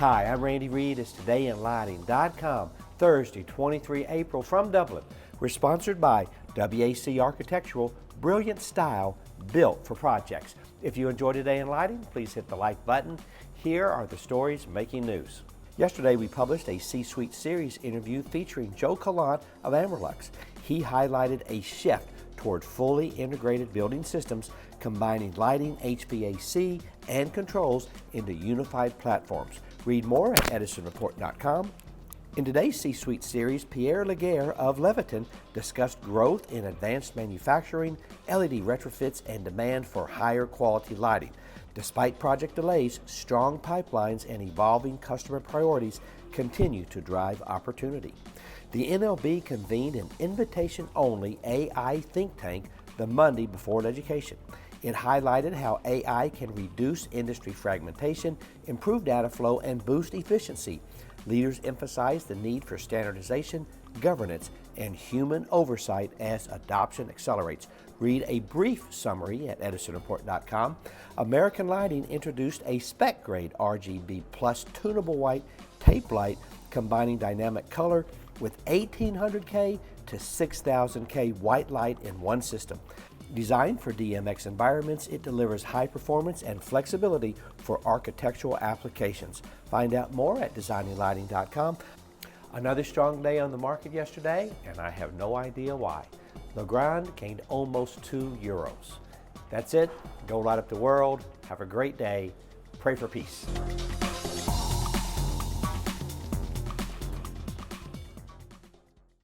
Hi, I'm Randy Reed. It's todayinlighting.com, Thursday, 23 April from Dublin. We're sponsored by WAC Architectural, brilliant style built for projects. If you enjoy Today in Lighting, please hit the like button. Here are the stories making news. Yesterday, we published a C-Suite Series interview featuring Joe Callant of Amerlux. He highlighted a shift toward fully integrated building systems, combining lighting, HVAC, and controls into unified platforms. Read more at edisonreport.com. In today's C-Suite series, Pierre Laguerre of Leviton discussed growth in advanced manufacturing, LED retrofits, and demand for higher quality lighting. Despite project delays, strong pipelines and evolving customer priorities continue to drive opportunity. The NLB convened an invitation-only AI think tank the Monday before education. It highlighted how AI can reduce industry fragmentation, improve data flow, and boost efficiency. Leaders emphasized the need for standardization, governance, and human oversight as adoption accelerates. Read a brief summary at edisonreport.com. American Lighting introduced a spec-grade RGB plus tunable white tape light, combining dynamic color with 1800K to 6000K white light in one system. Designed for DMX environments, it delivers high performance and flexibility for architectural applications. Find out more at designinglighting.com. Another strong day on the market yesterday, and I have no idea why. Legrand gained almost €2. That's it. Go light up the world. Have a great day. Pray for peace.